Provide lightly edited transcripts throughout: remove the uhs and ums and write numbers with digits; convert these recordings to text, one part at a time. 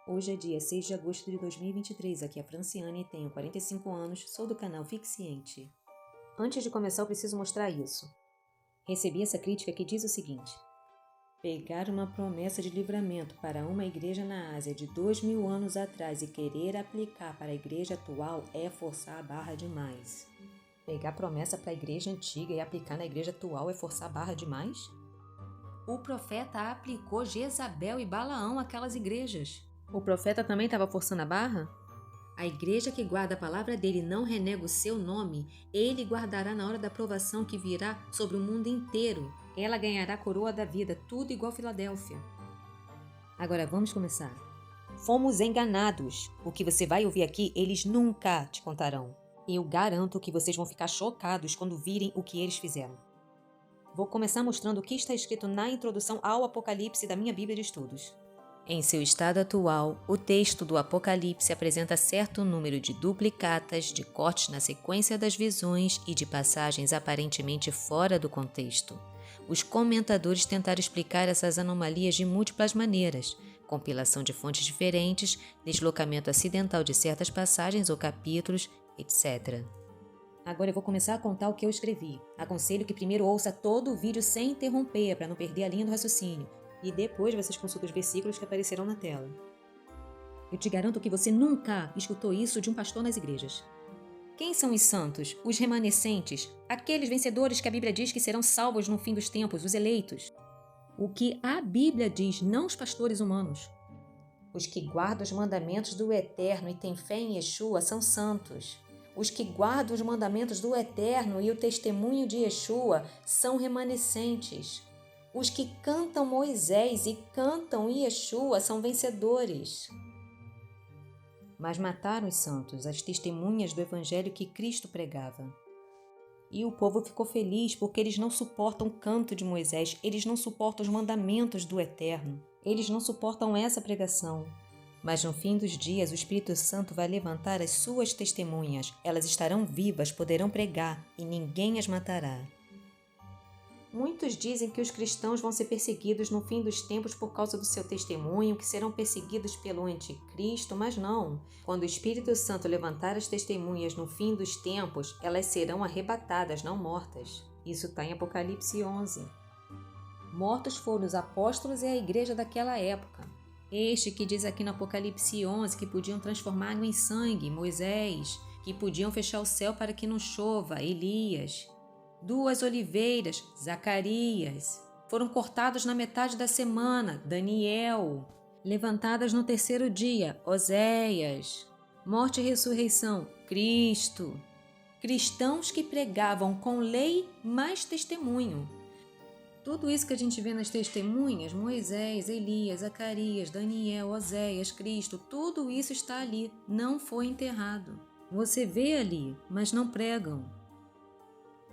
Hoje é dia 6 de agosto de 2023, aqui é a Franciane e tenho 45 anos, sou do canal Fixiente. Antes de começar eu preciso mostrar isso. Recebi essa crítica que diz o seguinte: pegar uma promessa de livramento para uma igreja na Ásia de 2000 anos atrás e querer aplicar para a igreja atual é forçar a barra demais. Pegar promessa para a igreja antiga e aplicar na igreja atual é forçar a barra demais? O profeta aplicou Jezabel e Balaão àquelas igrejas. O profeta também estava forçando a barra? A igreja que guarda a palavra dele e não renega o seu nome, ele guardará na hora da provação que virá sobre o mundo inteiro. Ela ganhará a coroa da vida, tudo igual Filadélfia. Agora vamos começar. Fomos enganados. O que você vai ouvir aqui, eles nunca te contarão. Eu garanto que vocês vão ficar chocados quando virem o que eles fizeram. Vou começar mostrando o que está escrito na introdução ao Apocalipse da minha Bíblia de Estudos. Em seu estado atual, o texto do Apocalipse apresenta certo número de duplicatas, de cortes na sequência das visões e de passagens aparentemente fora do contexto. Os comentadores tentaram explicar essas anomalias de múltiplas maneiras: compilação de fontes diferentes, deslocamento acidental de certas passagens ou capítulos, etc. Agora eu vou começar a contar o que eu escrevi. Aconselho que primeiro ouça todo o vídeo sem interromper, para não perder a linha do raciocínio. E depois vocês consultam os versículos que aparecerão na tela. Eu te garanto que você nunca escutou isso de um pastor nas igrejas. Quem são os santos, os remanescentes, aqueles vencedores que a Bíblia diz que serão salvos no fim dos tempos, os eleitos? O que a Bíblia diz, não os pastores humanos. Os que guardam os mandamentos do Eterno e têm fé em Yeshua são santos. Os que guardam os mandamentos do Eterno e o testemunho de Yeshua são remanescentes. Os que cantam Moisés e cantam Yeshua são vencedores. Mas mataram os santos, as testemunhas do evangelho que Cristo pregava. E o povo ficou feliz porque eles não suportam o canto de Moisés, eles não suportam os mandamentos do Eterno, eles não suportam essa pregação. Mas no fim dos dias o Espírito Santo vai levantar as suas testemunhas, elas estarão vivas, poderão pregar e ninguém as matará. Muitos dizem que os cristãos vão ser perseguidos no fim dos tempos por causa do seu testemunho, que serão perseguidos pelo anticristo, mas não. Quando o Espírito Santo levantar as testemunhas no fim dos tempos, elas serão arrebatadas, não mortas. Isso está em Apocalipse 11. Mortos foram os apóstolos e a igreja daquela época. Este que diz aqui no Apocalipse 11 que podiam transformar água em sangue, Moisés, que podiam fechar o céu para que não chova, Elias. 2 oliveiras, Zacarias, foram cortados na metade da semana, Daniel, levantadas no 3º dia, Oséias, morte e ressurreição, Cristo, cristãos que pregavam com lei mais testemunho. Tudo isso que a gente vê nas testemunhas, Moisés, Elias, Zacarias, Daniel, Oséias, Cristo, tudo isso está ali, não foi enterrado. Você vê ali, mas não pregam.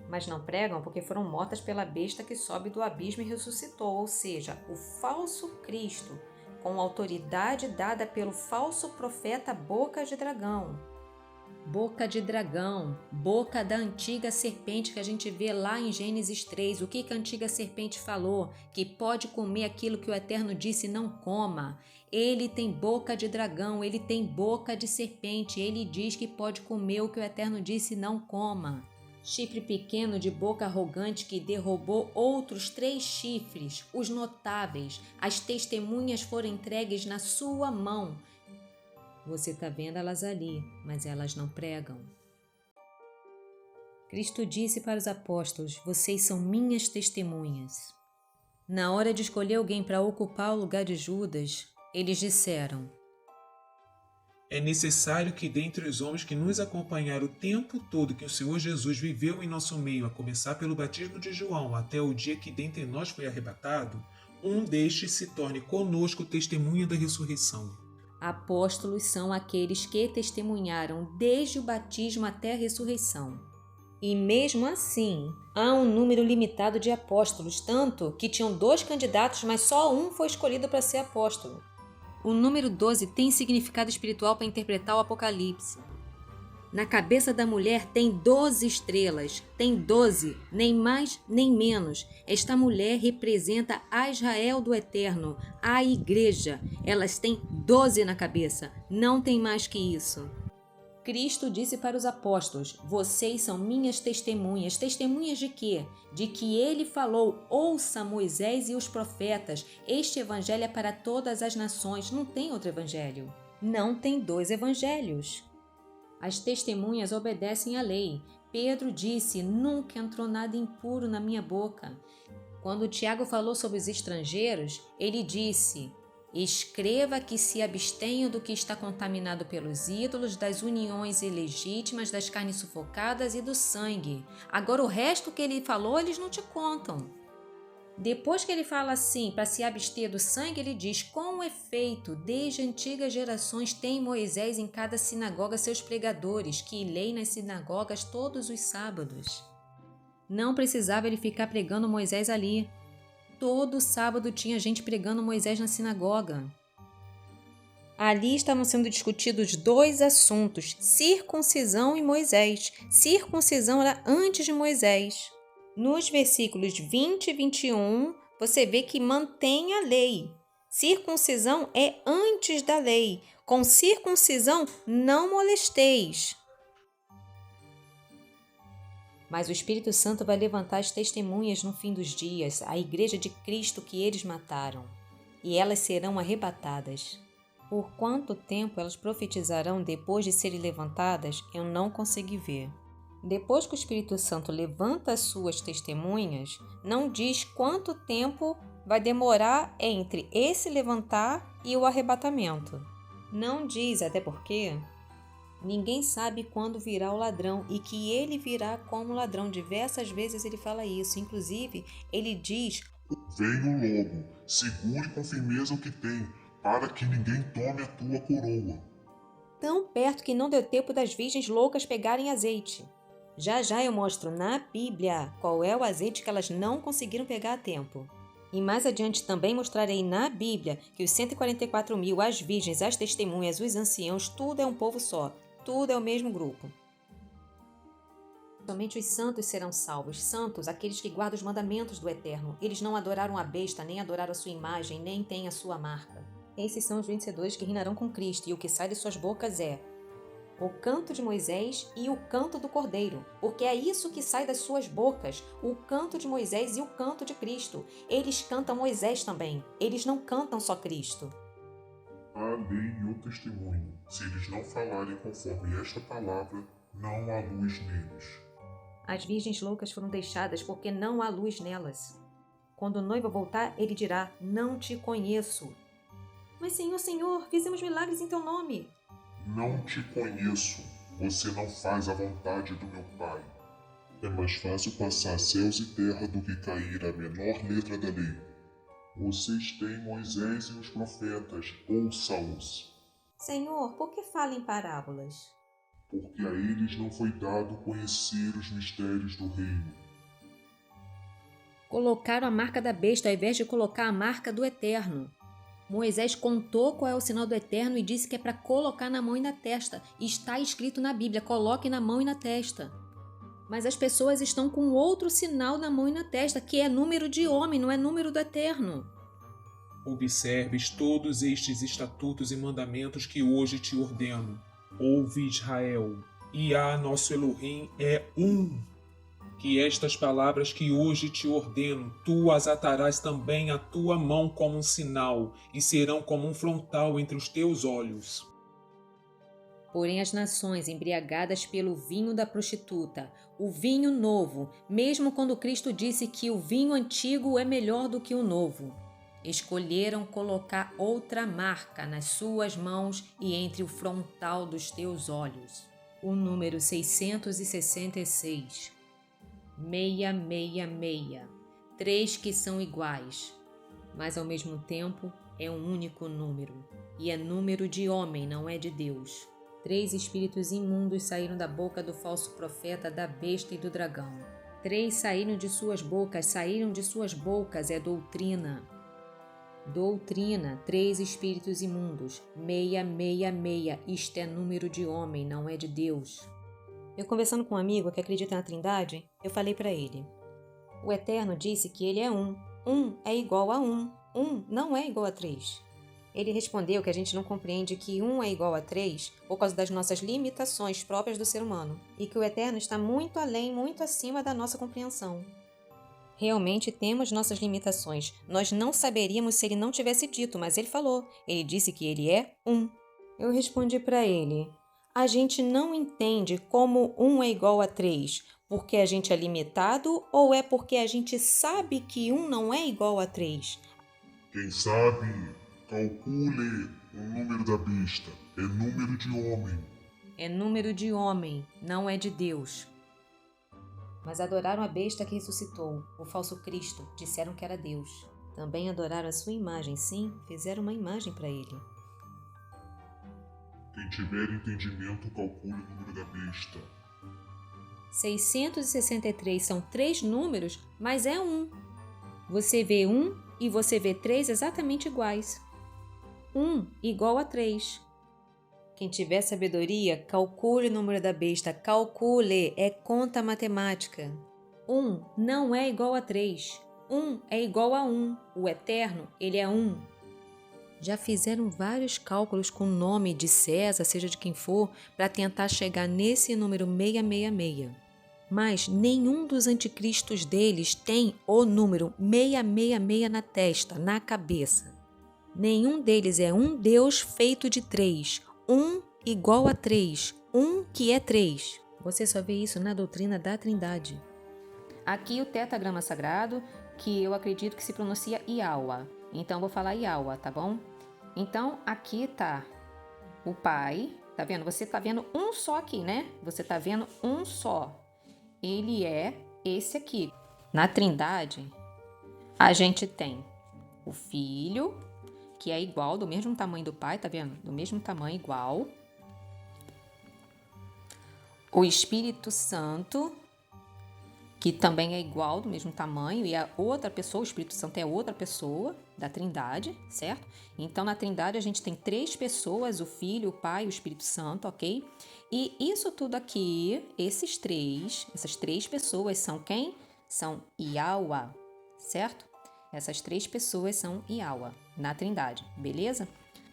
Mas não pregam porque foram mortas pela besta que sobe do abismo e ressuscitou, ou seja, o falso Cristo, com autoridade dada pelo falso profeta Boca de Dragão. Boca de dragão, boca da antiga serpente que a gente vê lá em Gênesis 3. O que a antiga serpente falou? Que pode comer aquilo que o Eterno disse não coma. Ele tem boca de dragão, ele tem boca de serpente. Ele diz que pode comer o que o Eterno disse não coma. Chifre pequeno de boca arrogante que derrubou outros 3 chifres, os notáveis. As testemunhas foram entregues na sua mão. Você está vendo elas ali, mas elas não pregam. Cristo disse para os apóstolos: vocês são minhas testemunhas. Na hora de escolher alguém para ocupar o lugar de Judas, eles disseram: é necessário que dentre os homens que nos acompanharam o tempo todo que o Senhor Jesus viveu em nosso meio, a começar pelo batismo de João até o dia que dentre nós foi arrebatado, um destes se torne conosco testemunha da ressurreição. Apóstolos são aqueles que testemunharam desde o batismo até a ressurreição. E mesmo assim, há um número limitado de apóstolos, tanto que tinham 2 candidatos, mas só um foi escolhido para ser apóstolo. O número 12 tem significado espiritual para interpretar o Apocalipse. Na cabeça da mulher tem 12 estrelas, tem 12, nem mais nem menos. Esta mulher representa a Israel do Eterno, a igreja. Elas têm 12 na cabeça, não tem mais que isso. Cristo disse para os apóstolos: vocês são minhas testemunhas. Testemunhas de quê? De que ele falou: ouça Moisés e os profetas. Este evangelho é para todas as nações. Não tem outro evangelho. Não tem dois evangelhos. As testemunhas obedecem à lei. Pedro disse: nunca entrou nada impuro na minha boca. Quando Tiago falou sobre os estrangeiros, ele disse: escreva que se abstenham do que está contaminado pelos ídolos, das uniões ilegítimas, das carnes sufocadas e do sangue. Agora o resto que ele falou, eles não te contam. Depois que ele fala assim, para se abster do sangue, ele diz: com efeito, desde antigas gerações tem Moisés em cada sinagoga seus pregadores, que lêem nas sinagogas todos os sábados. Não precisava ele ficar pregando Moisés ali. Todo sábado tinha gente pregando Moisés na sinagoga. Ali estavam sendo discutidos dois assuntos: circuncisão e Moisés. Circuncisão era antes de Moisés. Nos versículos 20 e 21, você vê que mantém a lei. Circuncisão é antes da lei. Com circuncisão não molesteis. Mas o Espírito Santo vai levantar as testemunhas no fim dos dias, a igreja de Cristo que eles mataram, e elas serão arrebatadas. Por quanto tempo elas profetizarão depois de serem levantadas, eu não consegui ver. Depois que o Espírito Santo levanta as suas testemunhas, não diz quanto tempo vai demorar entre esse levantar e o arrebatamento. Não diz, até porque ninguém sabe quando virá o ladrão e que ele virá como ladrão. Diversas vezes ele fala isso. Inclusive, ele diz: venho logo, segure com firmeza o que tem, para que ninguém tome a tua coroa. Tão perto que não deu tempo das virgens loucas pegarem azeite. Já já eu mostro na Bíblia qual é o azeite que elas não conseguiram pegar a tempo. E mais adiante também mostrarei na Bíblia que os 144.000, as virgens, as testemunhas, os anciãos, tudo é um povo só, tudo é o mesmo grupo. Somente os santos serão salvos, santos, aqueles que guardam os mandamentos do Eterno. Eles não adoraram a besta, nem adoraram a sua imagem, nem têm a sua marca. Esses são os vencedores que reinarão com Cristo, e o que sai de suas bocas é o canto de Moisés e o canto do Cordeiro, porque é isso que sai das suas bocas, o canto de Moisés e o canto de Cristo. Eles cantam Moisés também, eles não cantam só Cristo. A lei e o testemunho, se eles não falarem conforme esta palavra, não há luz neles. As virgens loucas foram deixadas porque não há luz nelas. Quando o noivo voltar, ele dirá: não te conheço. Mas Senhor, fizemos milagres em teu nome. Não te conheço, você não faz a vontade do meu Pai. É mais fácil passar céus e terra do que cair a menor letra da lei. Vocês têm Moisés e os profetas, ouça-os. Senhor, por que fala em parábolas? Porque a eles não foi dado conhecer os mistérios do reino. Colocaram a marca da besta ao invés de colocar a marca do Eterno. Moisés contou qual é o sinal do Eterno e disse que é para colocar na mão e na testa. Está escrito na Bíblia: coloque na mão e na testa. Mas as pessoas estão com outro sinal na mão e na testa, que é número de homem, não é número do Eterno. Observes todos estes estatutos e mandamentos que hoje te ordeno. Ouve, Israel, Iá, nosso Elohim, é um. Que estas palavras que hoje te ordeno, tu as atarás também à tua mão como um sinal, e serão como um frontal entre os teus olhos. Porém as nações, embriagadas pelo vinho da prostituta, o vinho novo, mesmo quando Cristo disse que o vinho antigo é melhor do que o novo, escolheram colocar outra marca nas suas mãos e entre o frontal dos teus olhos. O número 666. 666, 3 que são iguais, mas ao mesmo tempo é um único número, e é número de homem, não é de Deus. 3 espíritos imundos saíram da boca do falso profeta, da besta e do dragão. 3 saíram de suas bocas, é doutrina. Doutrina, 3 espíritos imundos, 666, isto é número de homem, não é de Deus. Eu conversando com um amigo que acredita na Trindade, eu falei para ele: o Eterno disse que ele é um. Um é igual a um. Um não é igual a 3. Ele respondeu que a gente não compreende que 1 é igual a 3 por causa das nossas limitações próprias do ser humano e que o Eterno está muito além, muito acima da nossa compreensão. Realmente temos nossas limitações. Nós não saberíamos se ele não tivesse dito, mas ele falou. Ele disse que ele é um. Eu respondi para ele: a gente não entende como 1 é igual a 3 porque a gente é limitado ou é porque a gente sabe que 1 não é igual a 3? Quem sabe, calcule o número da besta. É número de homem. É número de homem, não é de Deus. Mas adoraram a besta que ressuscitou, o falso Cristo, disseram que era Deus. Também adoraram a sua imagem, sim, fizeram uma imagem para ele. Quem tiver entendimento, calcule o número da besta. 663 são 3 números, mas é 1. Você vê 1 e você vê 3 exatamente iguais. 1 igual a 3. Quem tiver sabedoria, calcule o número da besta. Calcule, é conta matemática. 1 não é igual a 3. 1 é igual a 1. O Eterno, ele é 1. Já fizeram vários cálculos com o nome de César, seja de quem for, para tentar chegar nesse número 666. Mas nenhum dos anticristos deles tem o número 666 na testa, na cabeça. Nenhum deles é um Deus feito de 3. 1 igual a 3. 1 que é 3. Você só vê isso na doutrina da Trindade. Aqui o tetagrama sagrado, que eu acredito que se pronuncia Iaua. Então eu vou falar Iaua, tá bom? Então aqui tá o Pai. Tá vendo? Você tá vendo um só aqui, né? Você tá vendo um só. Ele é esse aqui. Na Trindade, a gente tem o Filho, que é igual, do mesmo tamanho do Pai, tá vendo? Do mesmo tamanho, igual. O Espírito Santo, que também é igual, do mesmo tamanho, e a outra pessoa, o Espírito Santo é outra pessoa da Trindade, certo? Então, na Trindade, a gente tem 3 pessoas, o Filho, o Pai e o Espírito Santo, ok? E isso tudo aqui, essas 3 pessoas são quem? São Iaua, certo? Essas 3 pessoas são Iaua, na Trindade, beleza?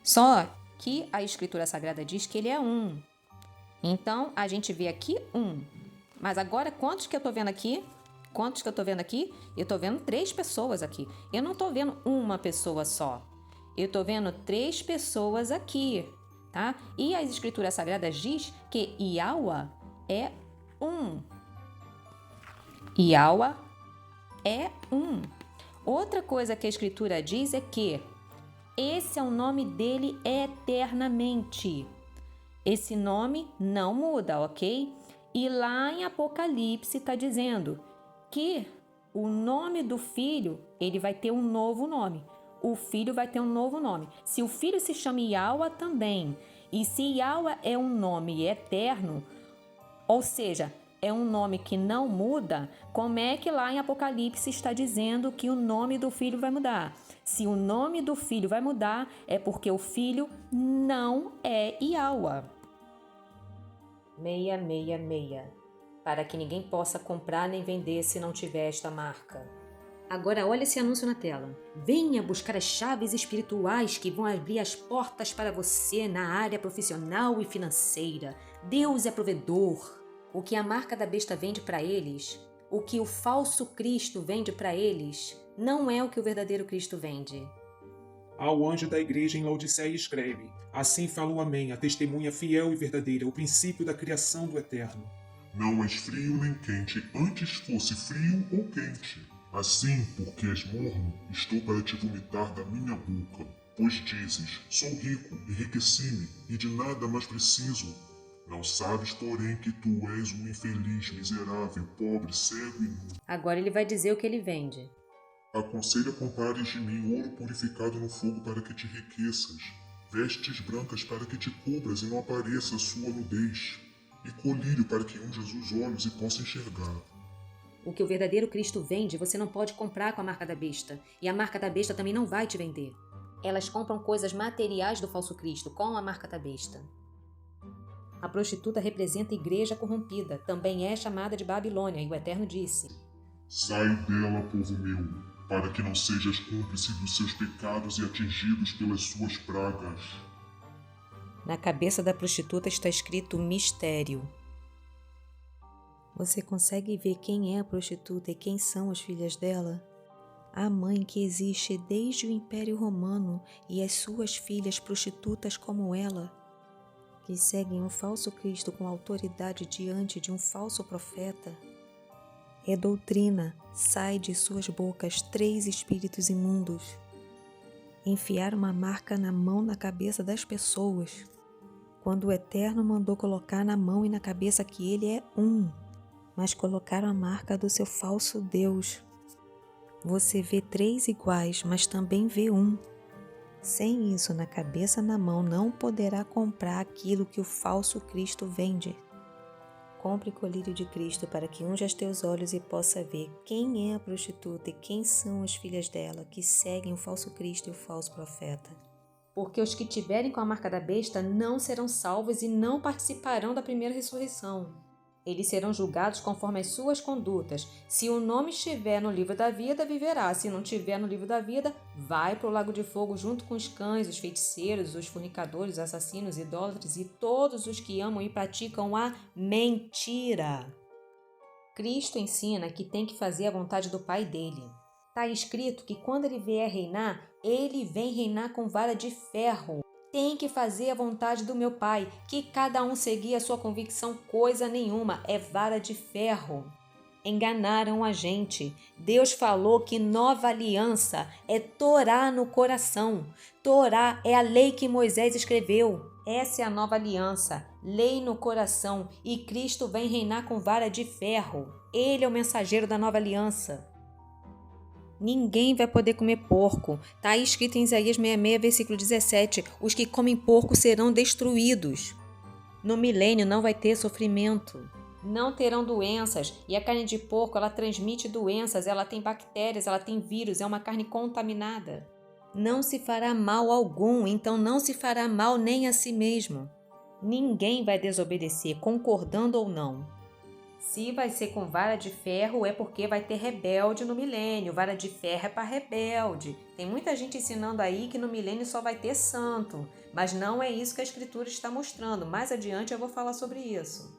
Só que a Escritura Sagrada diz que ele é um. Então, a gente vê aqui um. Mas agora, quantos que eu tô vendo aqui? Eu tô vendo 3 pessoas aqui. Eu não tô vendo uma pessoa só. Eu tô vendo 3 pessoas aqui, tá? E as Escrituras Sagradas diz que Iaua é um. Iaua é um. Outra coisa que a Escritura diz é que esse é o nome dele eternamente. Esse nome não muda, ok? E lá em Apocalipse está dizendo que o nome do filho, ele vai ter um novo nome. O filho vai ter um novo nome. Se o filho se chama Iaua também, e se Iaua é um nome eterno, ou seja, é um nome que não muda, como é que lá em Apocalipse está dizendo que o nome do filho vai mudar? Se o nome do filho vai mudar, é porque o filho não é Iaua. 666. Para que ninguém possa comprar nem vender se não tiver esta marca. Agora olha esse anúncio na tela. Venha buscar as chaves espirituais que vão abrir as portas para você na área profissional e financeira. Deus é provedor. O que a marca da besta vende para eles, o que o falso Cristo vende para eles, não é o que o verdadeiro Cristo vende. Ao anjo da igreja em Laodiceia escreve: assim fala o Amém, a testemunha fiel e verdadeira, o princípio da criação do Eterno. Não és frio nem quente, antes fosse frio ou quente. Assim, porque és morno, estou para te vomitar da minha boca. Pois dizes, sou rico, enriqueci-me, e de nada mais preciso. Não sabes, porém, que tu és um infeliz, miserável, pobre, cego e nu. Agora ele vai dizer o que ele vende. Aconselho a comprares de mim ouro purificado no fogo para que te enriqueças, vestes brancas para que te cubras e não apareça a sua nudez, e colírio para que unjas os olhos e possa enxergar. O que o verdadeiro Cristo vende, você não pode comprar com a marca da besta. E a marca da besta também não vai te vender. Elas compram coisas materiais do falso Cristo com a marca da besta. A prostituta representa a igreja corrompida, também é chamada de Babilônia, e o Eterno disse: Sai dela, povo meu, para que não sejas cúmplice dos seus pecados e atingidos pelas suas pragas. Na cabeça da prostituta está escrito mistério. Você consegue ver quem é a prostituta e quem são as filhas dela? A mãe que existe desde o Império Romano e as suas filhas prostitutas como ela, que seguem um falso Cristo com autoridade diante de um falso profeta. É doutrina, sai de suas bocas 3 espíritos imundos. Enfiar uma marca na mão na cabeça das pessoas, quando o Eterno mandou colocar na mão e na cabeça que ele é um, mas colocaram a marca do seu falso Deus. Você vê 3 iguais, mas também vê um. Sem isso na cabeça na mão, não poderá comprar aquilo que o falso Cristo vende. Compre colírio de Cristo para que unja os teus olhos e possa ver quem é a prostituta e quem são as filhas dela que seguem o falso Cristo e o falso profeta. Porque os que tiverem com a marca da besta não serão salvos e não participarão da primeira ressurreição. Eles serão julgados conforme as suas condutas. Se o nome estiver no livro da vida, viverá. Se não estiver no livro da vida, vai para o lago de fogo junto com os cães, os feiticeiros, os fornicadores, os assassinos, idólatras e todos os que amam e praticam a mentira. Cristo ensina que tem que fazer a vontade do Pai dele. Está escrito que quando ele vier reinar, ele vem reinar com vara de ferro. Tem que fazer a vontade do meu Pai, que cada um seguir a sua convicção, coisa nenhuma, é vara de ferro. Enganaram a gente. Deus falou que nova aliança é Torá no coração. Torá é a lei que Moisés escreveu. Essa é a nova aliança, lei no coração, e Cristo vem reinar com vara de ferro. Ele é o mensageiro da nova aliança. Ninguém vai poder comer porco. Está aí escrito em Isaías 66, versículo 17. Os que comem porco serão destruídos. No milênio não vai ter sofrimento. Não terão doenças. E a carne de porco, ela transmite doenças, ela tem bactérias, ela tem vírus, é uma carne contaminada. Não se fará mal algum, então não se fará mal nem a si mesmo. Ninguém vai desobedecer, concordando ou não. Se vai ser com vara de ferro, é porque vai ter rebelde no milênio. Vara de ferro é para rebelde. Tem muita gente ensinando aí que no milênio só vai ter santo. Mas não é isso que a Escritura está mostrando. Mais adiante eu vou falar sobre isso.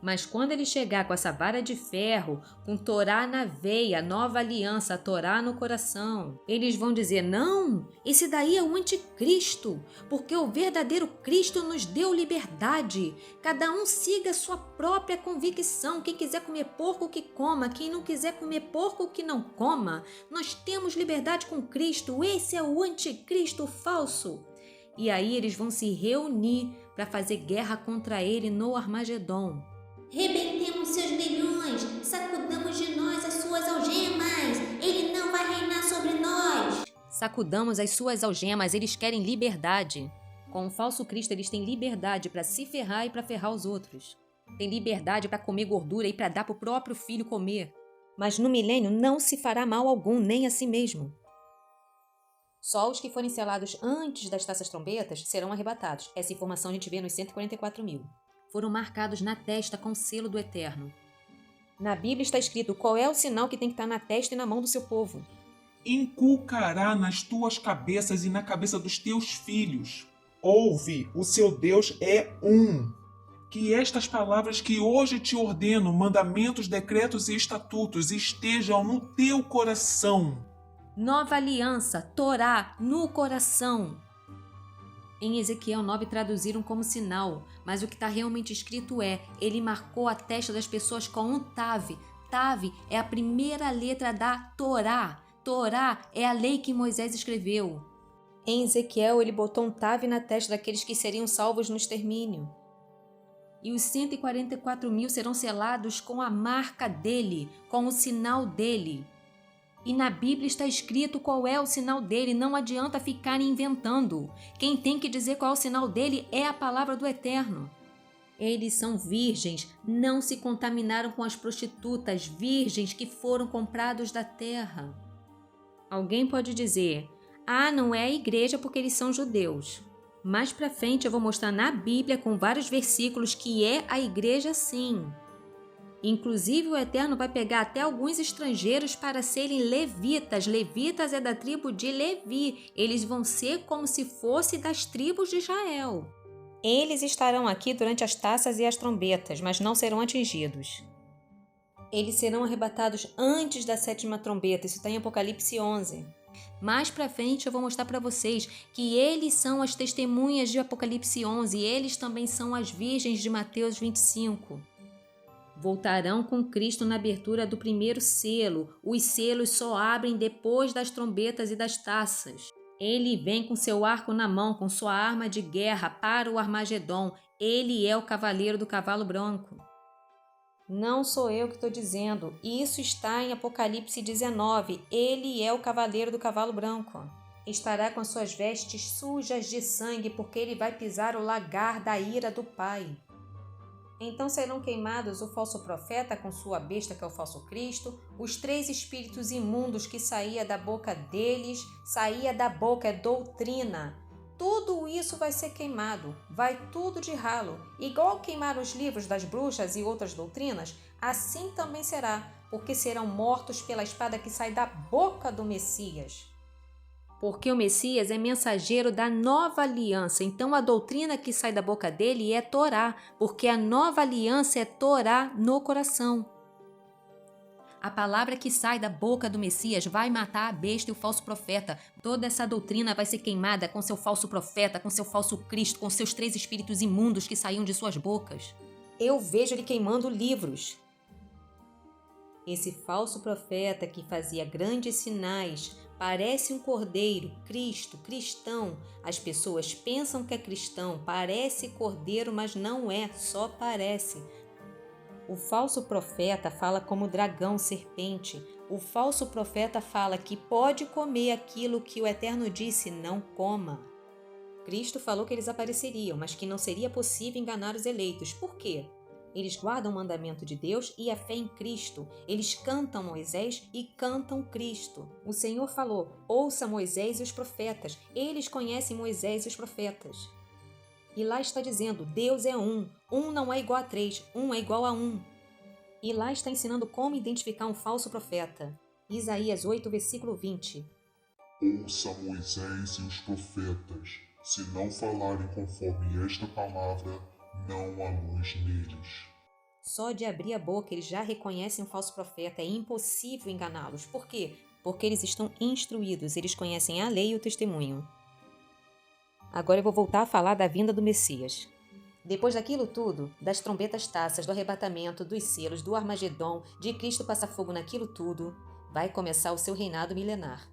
Mas quando ele chegar com essa vara de ferro, com Torá na veia, nova aliança, Torá no coração, eles vão dizer, não, esse daí é o anticristo, porque o verdadeiro Cristo nos deu liberdade. Cada um siga a sua própria convicção. Quem quiser comer porco, que coma. Quem não quiser comer porco, que não coma. Nós temos liberdade com Cristo. Esse é o anticristo falso. E aí eles vão se reunir para fazer guerra contra ele no Armagedon. Rebentemos seus grilhões, sacudamos de nós as suas algemas, ele não vai reinar sobre nós. Sacudamos as suas algemas, eles querem liberdade. Com o falso Cristo, eles têm liberdade para se ferrar e para ferrar os outros. Tem liberdade para comer gordura e para dar para o próprio filho comer. Mas no milênio não se fará mal algum, nem a si mesmo. Só os que forem selados antes das taças trombetas serão arrebatados. Essa informação a gente vê nos 144 mil. Foram marcados na testa com o selo do Eterno. Na Bíblia está escrito qual é o sinal que tem que estar na testa e na mão do seu povo. Inculcará nas tuas cabeças e na cabeça dos teus filhos. Ouve, o seu Deus é um. Que estas palavras que hoje te ordeno, mandamentos, decretos e estatutos, estejam no teu coração. Nova aliança, Torá, no coração. Em Ezequiel 9 traduziram como sinal, mas o que está realmente escrito é, ele marcou a testa das pessoas com um Tav. Tav é a primeira letra da Torá. Torá é a lei que Moisés escreveu. Em Ezequiel ele botou um Tav na testa daqueles que seriam salvos no extermínio. E os 144 mil serão selados com a marca dele, com o sinal dele. E na Bíblia está escrito qual é o sinal dele, não adianta ficarem inventando. Quem tem que dizer qual é o sinal dele é a palavra do Eterno. Eles são virgens, não se contaminaram com as prostitutas, virgens que foram comprados da terra. Alguém pode dizer, não é a igreja porque eles são judeus. Mais pra frente eu vou mostrar na Bíblia com vários versículos que é a igreja sim. Inclusive o Eterno vai pegar até alguns estrangeiros para serem levitas. Levitas é da tribo de Levi. Eles vão ser como se fosse das tribos de Israel. Eles estarão aqui durante as taças e as trombetas, mas não serão atingidos. Eles serão arrebatados antes da 7ª trombeta. Isso está em Apocalipse 11. Mais pra frente eu vou mostrar para vocês que eles são as testemunhas de Apocalipse 11 e eles também são as virgens de Mateus 25. Voltarão com Cristo na abertura do primeiro selo. Os selos só abrem depois das trombetas e das taças. Ele vem com seu arco na mão, com sua arma de guerra para o Armagedon. Ele é o cavaleiro do cavalo branco. Não sou eu que estou dizendo. Isso está em Apocalipse 19. Ele é o cavaleiro do cavalo branco. Estará com suas vestes sujas de sangue, porque ele vai pisar o lagar da ira do Pai. Então serão queimados o falso profeta com sua besta, que é o falso Cristo, os 3 espíritos imundos que saía da boca deles, saía da boca, é doutrina. Tudo isso vai ser queimado, vai tudo de ralo. Igual queimaram os livros das bruxas e outras doutrinas, assim também será, porque serão mortos pela espada que sai da boca do Messias. Porque o Messias é mensageiro da nova aliança, então a doutrina que sai da boca dele é Torá, porque a nova aliança é Torá no coração. A palavra que sai da boca do Messias vai matar a besta e o falso profeta. Toda essa doutrina vai ser queimada com seu falso profeta, com seu falso Cristo, com seus 3 espíritos imundos que saíam de suas bocas. Eu vejo ele queimando livros. Esse falso profeta que fazia grandes sinais, parece um cordeiro, Cristo, cristão. As pessoas pensam que é cristão, parece cordeiro, mas não é, só parece. O falso profeta fala como dragão, serpente. O falso profeta fala que pode comer aquilo que o Eterno disse, não coma. Cristo falou que eles apareceriam, mas que não seria possível enganar os eleitos. Por quê? Eles guardam o mandamento de Deus e a fé em Cristo. Eles cantam Moisés e cantam Cristo. O Senhor falou, ouça Moisés e os profetas. Eles conhecem Moisés e os profetas. E lá está dizendo, Deus é um. Um não é igual a 3, um é igual a 1. E lá está ensinando como identificar um falso profeta. Isaías 8, versículo 20. Ouça Moisés e os profetas. Se não falarem conforme esta palavra, não há luz neles. Só de abrir a boca eles já reconhecem um falso profeta. É impossível enganá-los. Por quê? Porque eles estão instruídos, eles conhecem a lei e o testemunho. Agora eu vou voltar a falar da vinda do Messias. Depois daquilo tudo, das trombetas taças, do arrebatamento, dos selos, do Armagedon, de Cristo passar fogo naquilo tudo, vai começar o seu reinado milenar.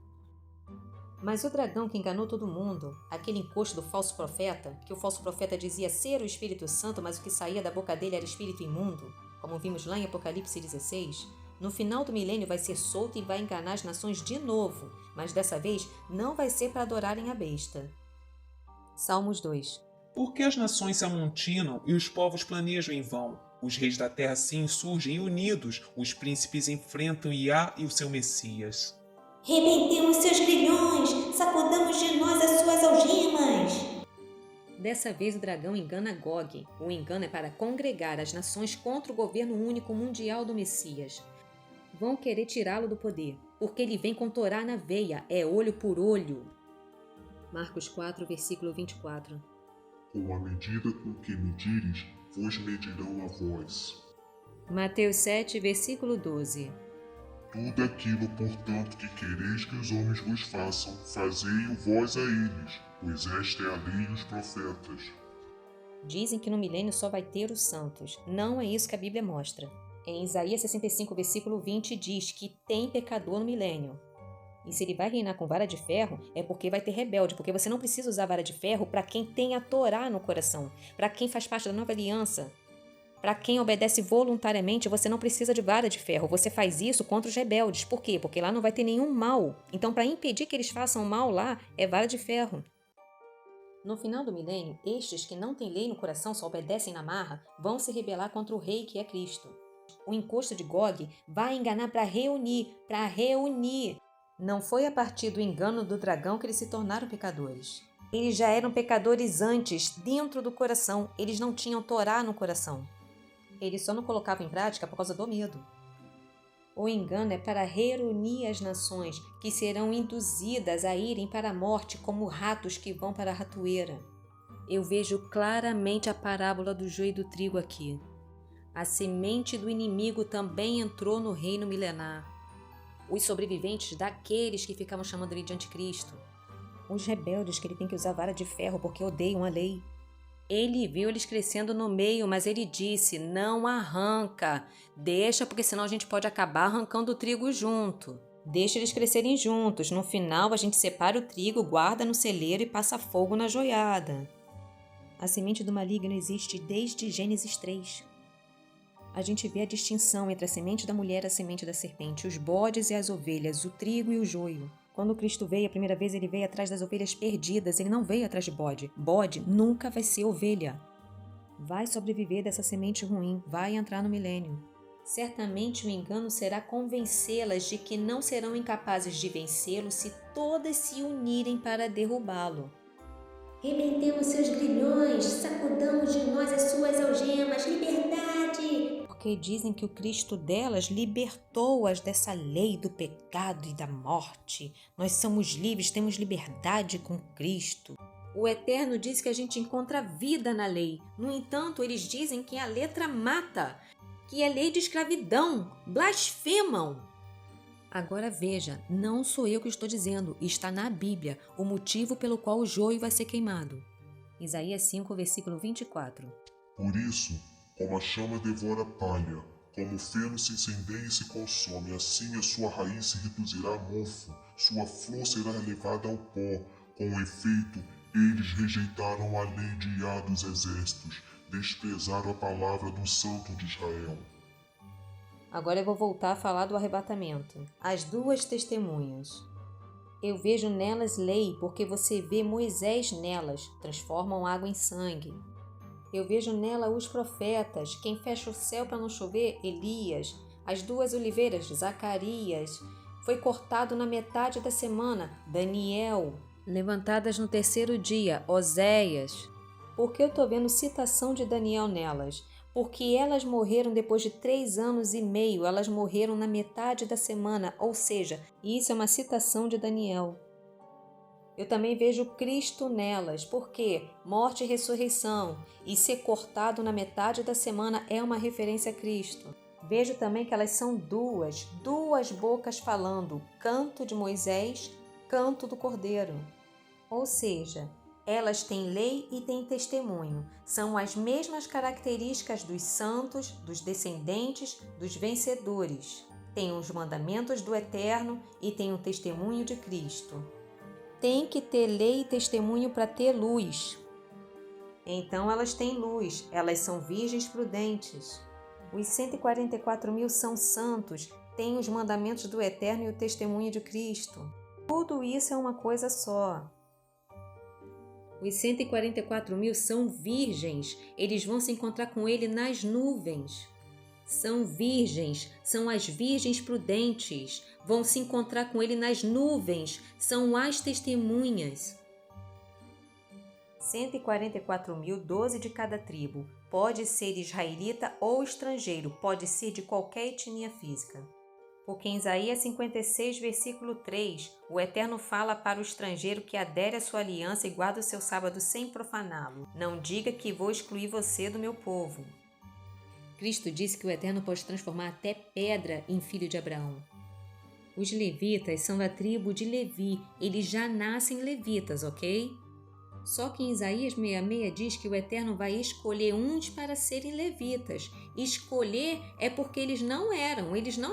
Mas o dragão que enganou todo mundo, aquele encosto do falso profeta, que o falso profeta dizia ser o Espírito Santo, mas o que saía da boca dele era espírito imundo, como vimos lá em Apocalipse 16, no final do milênio vai ser solto e vai enganar as nações de novo, mas dessa vez não vai ser para adorarem a besta. Salmos 2. Porque as nações se amontinam e os povos planejam em vão. Os reis da terra se insurgem unidos, os príncipes enfrentam Iá e o seu Messias. Rebentemos seus grilhões, sacudamos de nós as suas algemas. Dessa vez o dragão engana Gog. O engano é para congregar as nações contra o governo único mundial do Messias. Vão querer tirá-lo do poder, porque ele vem com Torá na veia, é olho por olho. Marcos 4, versículo 24. Com a medida com que medires, vos medirão a vós. Mateus 7, versículo 12. Tudo aquilo, portanto, que quereis que os homens vos façam, fazei-o vós a eles, pois esta é a lei e os profetas. Dizem que no milênio só vai ter os santos. Não é isso que a Bíblia mostra. Em Isaías 65, versículo 20, diz que tem pecador no milênio. E se ele vai reinar com vara de ferro, é porque vai ter rebelde, porque você não precisa usar vara de ferro para quem tem a Torá no coração, para quem faz parte da nova aliança. Para quem obedece voluntariamente, você não precisa de vara de ferro, você faz isso contra os rebeldes. Por quê? Porque lá não vai ter nenhum mal. Então, para impedir que eles façam mal lá, é vara de ferro. No final do milênio, estes que não têm lei no coração, só obedecem na marra, vão se rebelar contra o rei que é Cristo. O encosto de Gog vai enganar para reunir, Não foi a partir do engano do dragão que eles se tornaram pecadores. Eles já eram pecadores antes, dentro do coração. Eles não tinham Torá no coração. Eles só não colocavam em prática por causa do medo. O engano é para reunir as nações, que serão induzidas a irem para a morte como ratos que vão para a ratoeira. Eu vejo claramente a parábola do joio e do trigo aqui. A semente do inimigo também entrou no reino milenar. Os sobreviventes daqueles que ficavam chamando ele de anticristo. Os rebeldes que ele tem que usar vara de ferro porque odeiam a lei. Ele viu eles crescendo no meio, mas ele disse, não arranca, deixa porque senão a gente pode acabar arrancando o trigo junto. Deixa eles crescerem juntos, no final a gente separa o trigo, guarda no celeiro e passa fogo na joiada. A semente do maligno existe desde Gênesis 3. A gente vê a distinção entre a semente da mulher e a semente da serpente, os bodes e as ovelhas, o trigo e o joio. Quando Cristo veio a primeira vez, ele veio atrás das ovelhas perdidas, ele não veio atrás de bode. Bode nunca vai ser ovelha. Vai sobreviver dessa semente ruim, vai entrar no milênio. Certamente o engano será convencê-las de que não serão incapazes de vencê-lo se todas se unirem para derrubá-lo. Rebentemos seus grilhões, sacudamos de nós as suas algemas, liberdade! Porque dizem que o Cristo delas libertou-as dessa lei do pecado e da morte. Nós somos livres, temos liberdade com Cristo. O Eterno diz que a gente encontra vida na lei. No entanto, eles dizem que a letra mata, que é lei de escravidão, blasfemam. Agora veja, não sou eu que estou dizendo, está na Bíblia, o motivo pelo qual o joio vai ser queimado. Isaías 5, versículo 24. Por isso, como a chama devora a palha, como o feno se incendeia e se consome, assim a sua raiz se reduzirá a mofo, sua flor será levada ao pó. Com efeito, eles rejeitaram a lei de Yah dos exércitos, desprezaram a palavra do Santo de Israel. Agora eu vou voltar a falar do arrebatamento. As duas testemunhas. Eu vejo nelas lei, porque você vê Moisés nelas, transformam água em sangue. Eu vejo nela os profetas, quem fecha o céu para não chover, Elias. As duas oliveiras, Zacarias. Foi cortado na metade da semana, Daniel. Levantadas no terceiro dia, Oséias. Por que eu estou vendo citação de Daniel nelas? Porque elas morreram depois de 3 anos e meio, elas morreram na metade da semana, ou seja, isso é uma citação de Daniel. Eu também vejo Cristo nelas, porque morte e ressurreição e ser cortado na metade da semana é uma referência a Cristo. Vejo também que elas são duas bocas falando, canto de Moisés, canto do Cordeiro. Ou seja, elas têm lei e têm testemunho. São as mesmas características dos santos, dos descendentes, dos vencedores. Têm os mandamentos do Eterno e têm o testemunho de Cristo. Tem que ter lei e testemunho para ter luz. Então elas têm luz, elas são virgens prudentes. Os 144.000 são santos, têm os mandamentos do Eterno e o testemunho de Cristo. Tudo isso é uma coisa só. Os 144.000 são virgens, eles vão se encontrar com ele nas nuvens. São virgens, são as virgens prudentes, vão se encontrar com ele nas nuvens, são as testemunhas. 144.000, 12 de cada tribo. Pode ser israelita ou estrangeiro, pode ser de qualquer etnia física. Porque em Isaías 56, versículo 3, o Eterno fala para o estrangeiro que adere à sua aliança e guarda o seu sábado sem profaná-lo. Não diga que vou excluir você do meu povo. Cristo disse que o Eterno pode transformar até pedra em filho de Abraão. Os levitas são da tribo de Levi, eles já nascem levitas, ok? Só que em Isaías 66 diz que o Eterno vai escolher uns para serem levitas. Escolher é porque eles não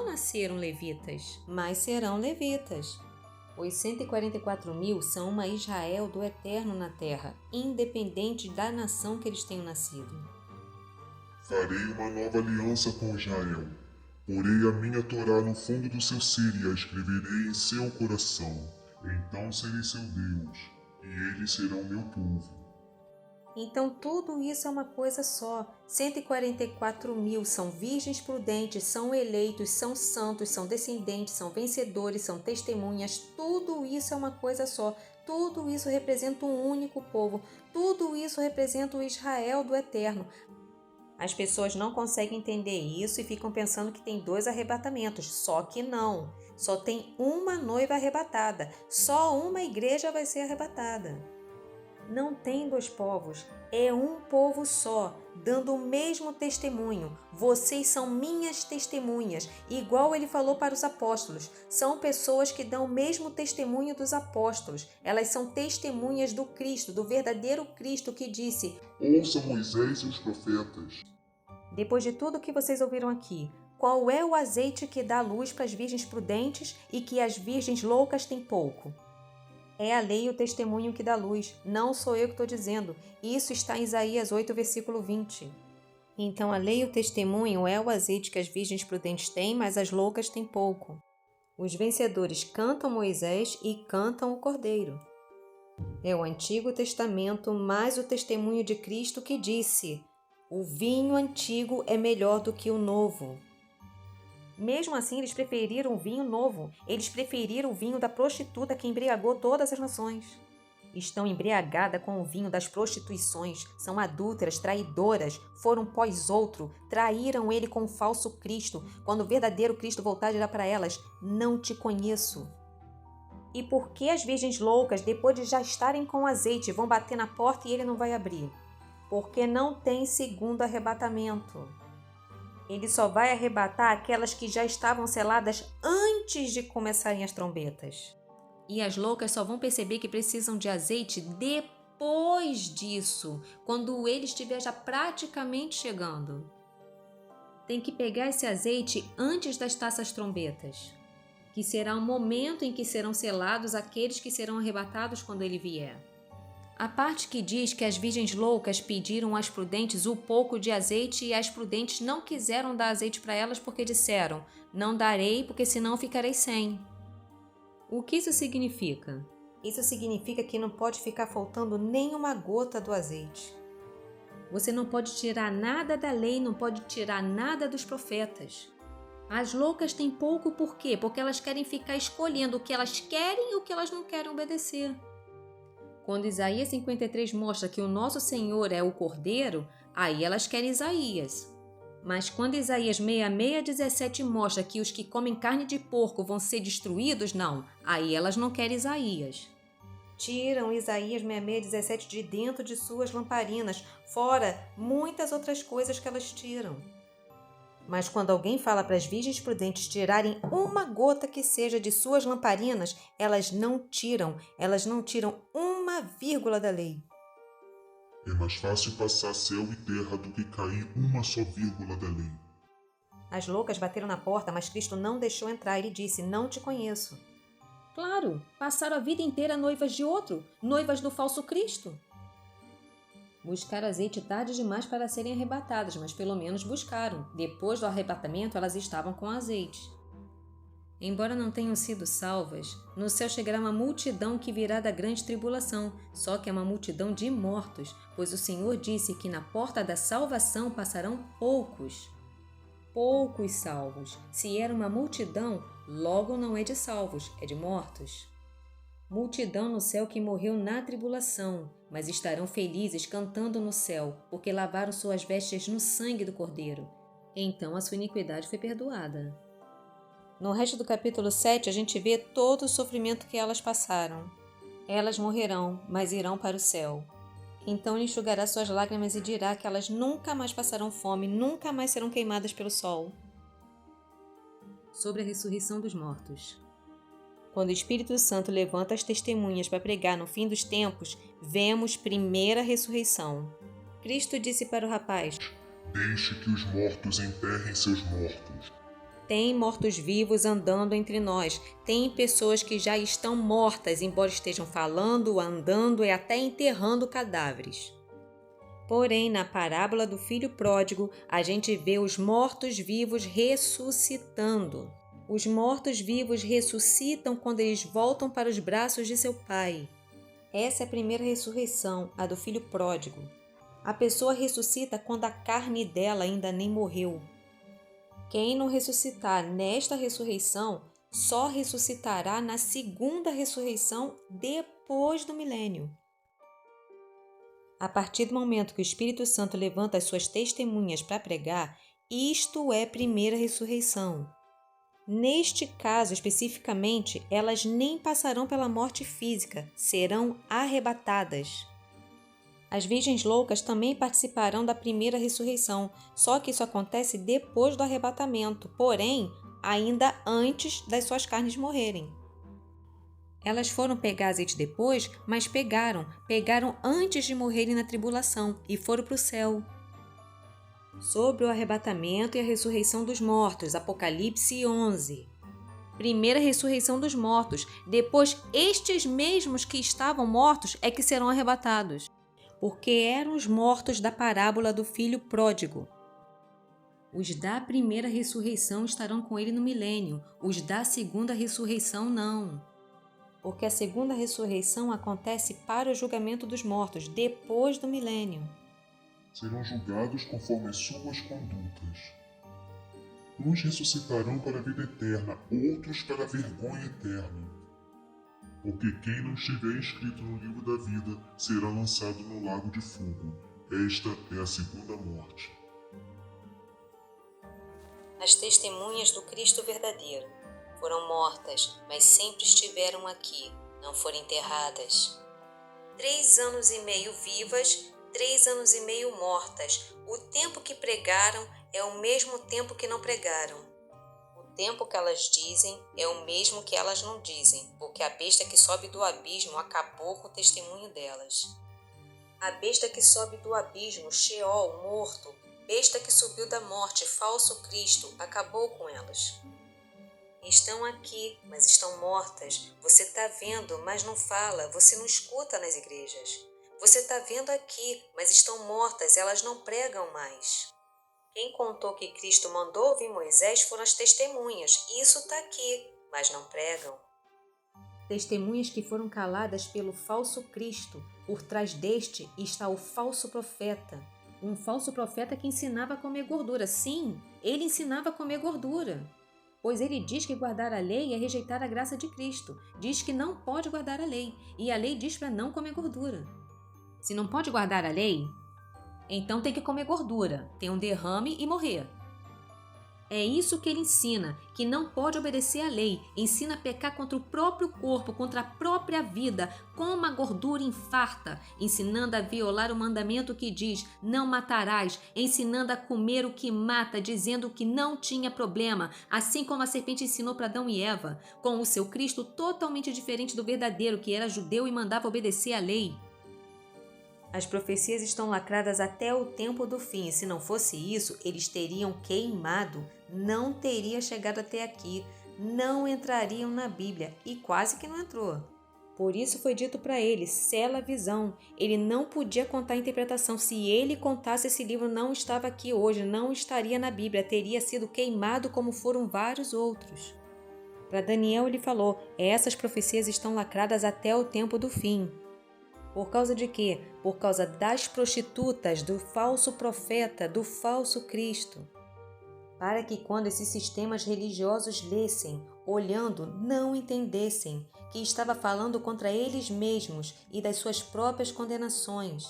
nasceram levitas, mas serão levitas. Os 144.000 são uma Israel do Eterno na terra, independente da nação que eles tenham nascido. Farei uma nova aliança com Israel. Porei a minha Torá no fundo do seu ser e a escreverei em seu coração. Então serei seu Deus, e eles serão meu povo. Então tudo isso é uma coisa só. 144.000 são virgens prudentes, são eleitos, são santos, são descendentes, são vencedores, são testemunhas. Tudo isso é uma coisa só. Tudo isso representa um único povo. Tudo isso representa o Israel do Eterno. As pessoas não conseguem entender isso e ficam pensando que tem 2 arrebatamentos. Só que não. Só tem uma noiva arrebatada. Só uma igreja vai ser arrebatada. Não tem 2 povos. É um povo só, dando o mesmo testemunho. Vocês são minhas testemunhas, igual ele falou para os apóstolos. São pessoas que dão o mesmo testemunho dos apóstolos. Elas são testemunhas do Cristo, do verdadeiro Cristo que disse: Ouça Moisés e os profetas. depois de tudo que vocês ouviram aqui, qual é o azeite que dá luz para as virgens prudentes e que as virgens loucas têm pouco? É a lei e o testemunho que dá luz, não sou eu que estou dizendo. Isso está em Isaías 8, versículo 20. Então a lei e o testemunho é o azeite que as virgens prudentes têm, mas as loucas têm pouco. Os vencedores cantam Moisés e cantam o Cordeiro. É o Antigo Testamento mais o testemunho de Cristo que disse: o vinho antigo é melhor do que o novo. Mesmo assim, eles preferiram o vinho novo. Eles preferiram o vinho da prostituta que embriagou todas as nações. Estão embriagadas com o vinho das prostituições. São adúlteras, traidoras. Foram pós outro. Traíram ele com o falso Cristo. Quando o verdadeiro Cristo voltar, dirá para elas: não te conheço. E por que as virgens loucas, depois de já estarem com azeite, vão bater na porta e ele não vai abrir? Porque não tem segundo arrebatamento. Ele só vai arrebatar aquelas que já estavam seladas antes de começarem as trombetas. E as loucas só vão perceber que precisam de azeite depois disso, quando ele estiver já praticamente chegando. Tem que pegar esse azeite antes das taças trombetas, que será o momento em que serão selados aqueles que serão arrebatados quando ele vier. A parte que diz que as virgens loucas pediram às prudentes o pouco de azeite e as prudentes não quiseram dar azeite para elas porque disseram: não darei porque senão ficarei sem. O que isso significa? Isso significa que não pode ficar faltando nem uma gota do azeite. Você não pode tirar nada da lei, não pode tirar nada dos profetas. As loucas têm pouco por quê? Porque elas querem ficar escolhendo o que elas querem e o que elas não querem obedecer. Quando Isaías 53 mostra que o nosso Senhor é o Cordeiro, aí elas querem Isaías. Mas quando Isaías 66:17 mostra que os que comem carne de porco vão ser destruídos, não, aí elas não querem Isaías. Tiram Isaías 66:17 de dentro de suas lamparinas, fora muitas outras coisas que elas tiram. Mas quando alguém fala para as virgens prudentes tirarem uma gota que seja de suas lamparinas, elas não tiram uma vírgula da lei. É mais fácil passar céu e terra do que cair uma só vírgula da lei. As loucas bateram na porta, mas Cristo não deixou entrar. Ele disse: não te conheço. Claro, passaram a vida inteira noivas de outro, noivas do falso Cristo. Buscaram azeite tarde demais para serem arrebatadas, mas pelo menos buscaram. Depois do arrebatamento, elas estavam com azeite. Embora não tenham sido salvas, no céu chegará uma multidão que virá da grande tribulação, só que é uma multidão de mortos, pois o Senhor disse que na porta da salvação passarão poucos salvos. Se era uma multidão, logo não é de salvos, é de mortos. Multidão no céu que morreu na tribulação, mas estarão felizes cantando no céu, porque lavaram suas vestes no sangue do Cordeiro. Então a sua iniquidade foi perdoada. No resto do capítulo 7, a gente vê todo o sofrimento que elas passaram. Elas morrerão, mas irão para o céu. Então ele enxugará suas lágrimas e dirá que elas nunca mais passarão fome, nunca mais serão queimadas pelo sol. Sobre a ressurreição dos mortos. Quando o Espírito Santo levanta as testemunhas para pregar no fim dos tempos, vemos primeira ressurreição. Cristo disse para o rapaz: Deixe que os mortos enterrem seus mortos. Tem mortos-vivos andando entre nós. Tem pessoas que já estão mortas, embora estejam falando, andando e até enterrando cadáveres. Porém, na parábola do filho pródigo, a gente vê os mortos-vivos ressuscitando. Os mortos-vivos ressuscitam quando eles voltam para os braços de seu pai. Essa é a primeira ressurreição, a do filho pródigo. A pessoa ressuscita quando a carne dela ainda nem morreu. Quem não ressuscitar nesta ressurreição, só ressuscitará na segunda ressurreição depois depois do milênio. A partir do momento que o Espírito Santo levanta as suas testemunhas para pregar, isto é primeira ressurreição. Neste caso, especificamente, elas nem passarão pela morte física, serão arrebatadas. As virgens loucas também participarão da primeira ressurreição, só que isso acontece depois do arrebatamento, porém, ainda antes das suas carnes morrerem. Elas foram pegar azeite depois, mas pegaram antes de morrerem na tribulação e foram para o céu. Sobre o arrebatamento e a ressurreição dos mortos, Apocalipse 11. Primeira ressurreição dos mortos, depois estes mesmos que estavam mortos é que serão arrebatados, porque eram os mortos da parábola do filho pródigo. Os da primeira ressurreição estarão com ele no milênio, os da segunda ressurreição não. Porque a segunda ressurreição acontece para o julgamento dos mortos, depois do milênio. Serão julgados conforme as suas condutas. Uns ressuscitarão para a vida eterna, outros para a vergonha eterna. Porque quem não estiver inscrito no livro da vida será lançado no lago de fogo. Esta é a segunda morte. As testemunhas do Cristo verdadeiro foram mortas, mas sempre estiveram aqui, não foram enterradas. 3 anos e meio vivas, 3 anos e meio mortas. O tempo que pregaram é o mesmo tempo que não pregaram. O tempo que elas dizem é o mesmo que elas não dizem, porque a besta que sobe do abismo acabou com o testemunho delas. A besta que sobe do abismo, Sheol, morto, besta que subiu da morte, falso Cristo, acabou com elas. Estão aqui, mas estão mortas. Você está vendo, mas não fala, você não escuta nas igrejas. Você está vendo aqui, mas estão mortas, elas não pregam mais. Quem contou que Cristo mandou ouvir Moisés foram as testemunhas. Isso está aqui, mas não pregam. Testemunhas que foram caladas pelo falso Cristo. Por trás deste está o falso profeta. Um falso profeta que ensinava a comer gordura. Sim, ele ensinava a comer gordura. Pois ele diz que guardar a lei é rejeitar a graça de Cristo. Diz que não pode guardar a lei. E a lei diz para não comer gordura. Se não pode guardar a lei, então tem que comer gordura, ter um derrame e morrer. É isso que ele ensina, que não pode obedecer à lei. Ensina a pecar contra o próprio corpo, contra a própria vida, como a gordura infarta. Ensinando a violar o mandamento que diz, não matarás. Ensinando a comer o que mata, dizendo que não tinha problema. Assim como a serpente ensinou para Adão e Eva, com o seu Cristo totalmente diferente do verdadeiro, que era judeu e mandava obedecer à lei. As profecias estão lacradas até o tempo do fim. Se não fosse isso, eles teriam queimado, não teria chegado até aqui, não entrariam na Bíblia e quase que não entrou. Por isso foi dito para ele, sela a visão. Ele não podia contar a interpretação. Se ele contasse, esse livro não estava aqui hoje, não estaria na Bíblia, teria sido queimado como foram vários outros. Para Daniel ele falou, essas profecias estão lacradas até o tempo do fim. Por causa de quê? Por causa das prostitutas, do falso profeta, do falso Cristo. Para que quando esses sistemas religiosos lessem, olhando, não entendessem que estava falando contra eles mesmos e das suas próprias condenações.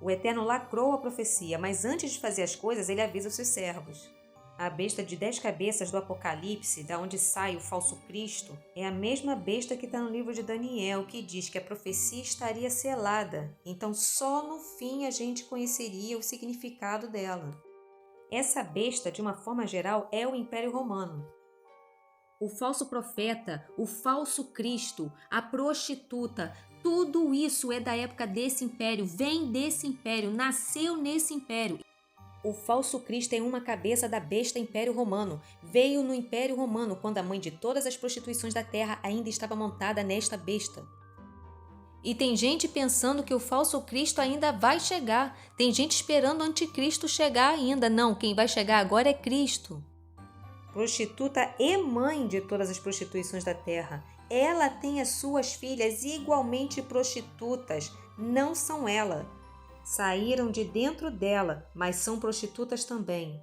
O Eterno lacrou a profecia, mas antes de fazer as coisas, ele avisa os seus servos. A besta de 10 cabeças do Apocalipse, da onde sai o falso Cristo, é a mesma besta que está no livro de Daniel, que diz que a profecia estaria selada, então só no fim a gente conheceria o significado dela. Essa besta, de uma forma geral, é o Império Romano. O falso profeta, o falso Cristo, a prostituta, tudo isso é da época desse império, vem desse império, nasceu nesse império. O falso Cristo é uma cabeça da besta Império Romano. Veio no Império Romano, quando a mãe de todas as prostituições da terra ainda estava montada nesta besta. E tem gente pensando que o falso Cristo ainda vai chegar. Tem gente esperando o anticristo chegar ainda. Não, quem vai chegar agora é Cristo. Prostituta e mãe de todas as prostituições da terra. Ela tem as suas filhas igualmente prostitutas. Não são ela. Saíram de dentro dela, mas são prostitutas também.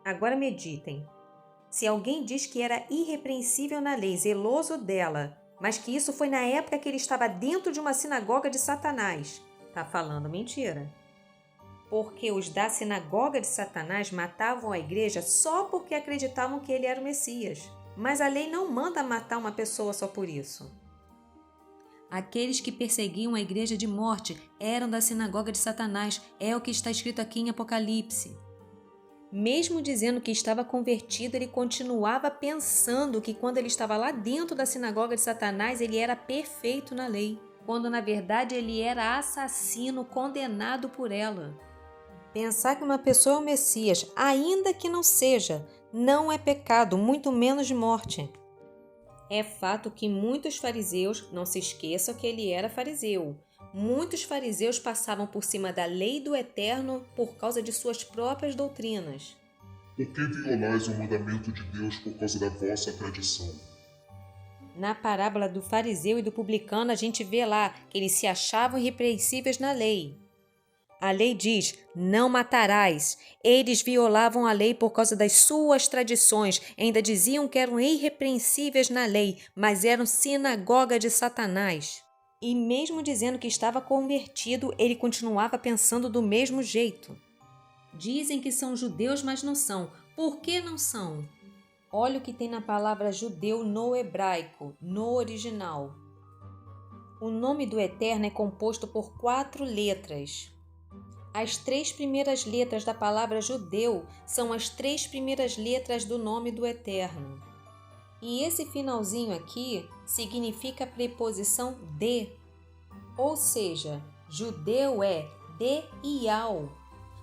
Agora meditem. Se alguém diz que era irrepreensível na lei, zeloso dela, mas que isso foi na época que ele estava dentro de uma sinagoga de Satanás, está falando mentira. Porque os da sinagoga de Satanás matavam a igreja só porque acreditavam que ele era o Messias. Mas a lei não manda matar uma pessoa só por isso. Aqueles que perseguiam a igreja de morte eram da sinagoga de Satanás, é o que está escrito aqui em Apocalipse. Mesmo dizendo que estava convertido, ele continuava pensando que quando ele estava lá dentro da sinagoga de Satanás, ele era perfeito na lei, quando na verdade ele era assassino condenado por ela. Pensar que uma pessoa é o Messias, ainda que não seja, não é pecado, muito menos de morte. É fato que muitos fariseus, não se esqueçam que ele era fariseu, muitos fariseus passavam por cima da lei do Eterno por causa de suas próprias doutrinas. Por que violais o mandamento de Deus por causa da vossa tradição? Na parábola do fariseu e do publicano, a gente vê lá que eles se achavam irrepreensíveis na lei. A lei diz, não matarás. Eles violavam a lei por causa das suas tradições, ainda diziam que eram irrepreensíveis na lei, mas eram sinagoga de Satanás. E mesmo dizendo que estava convertido, ele continuava pensando do mesmo jeito. Dizem que são judeus, mas não são. Por que não são? Olha o que tem na palavra judeu no hebraico, no original. O nome do Eterno é composto por 4 letras. As 3 primeiras letras da palavra judeu são as 3 primeiras letras do nome do Eterno. E esse finalzinho aqui significa a preposição de, ou seja, judeu é de Ial.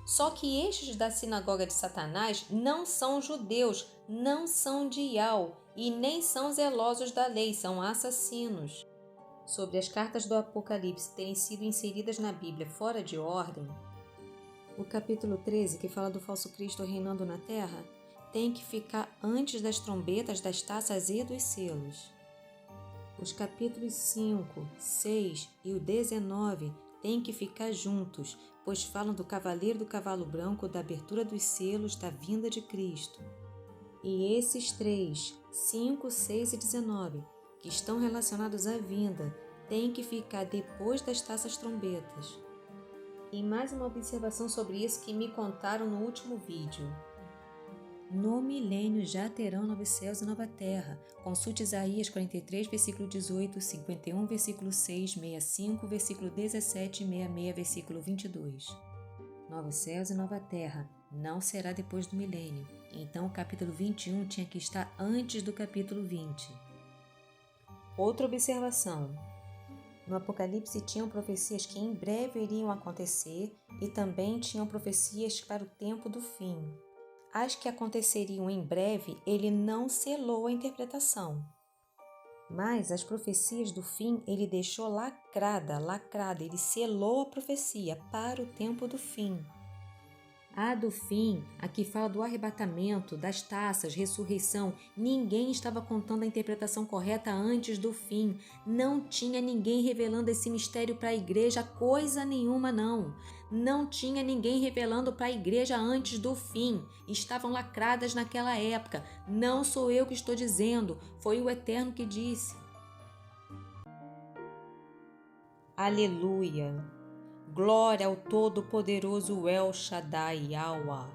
Só que estes da sinagoga de Satanás não são judeus, não são de Ial e nem são zelosos da lei, são assassinos. Sobre as cartas do Apocalipse terem sido inseridas na Bíblia fora de ordem, o capítulo 13, que fala do falso Cristo reinando na terra, tem que ficar antes das trombetas, das taças e dos selos. Os capítulos 5, 6 e o 19 têm que ficar juntos, pois falam do cavaleiro do cavalo branco, da abertura dos selos, da vinda de Cristo. E esses 3, 5, 6 e 19, que estão relacionados à vinda, têm que ficar depois das taças trombetas. E mais uma observação sobre isso que me contaram no último vídeo. No milênio já terão novos céus e nova terra. Consulte Isaías 43, versículo 18, 51, versículo 6, 65, versículo 17 e 66, versículo 22. Novos céus e nova terra. Não será depois do milênio. Então o capítulo 21 tinha que estar antes do capítulo 20. Outra observação. No Apocalipse tinham profecias que em breve iriam acontecer e também tinham profecias para o tempo do fim. As que aconteceriam em breve, ele não selou a interpretação. Mas as profecias do fim, ele deixou lacrada, ele selou a profecia para o tempo do fim. A do fim, a que fala do arrebatamento, das taças, ressurreição, ninguém estava contando a interpretação correta antes do fim. Não tinha ninguém revelando esse mistério para a igreja, coisa nenhuma não. Não tinha ninguém revelando para a igreja antes do fim. Estavam lacradas naquela época. Não sou eu que estou dizendo, foi o Eterno que disse. Aleluia! Glória ao Todo-Poderoso El Shaddai Yahweh.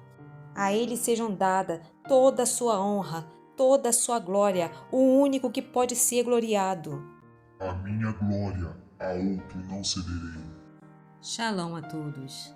A ele sejam dada toda a sua honra, toda a sua glória, o único que pode ser gloriado. A minha glória, a outro não cederei. Shalom a todos.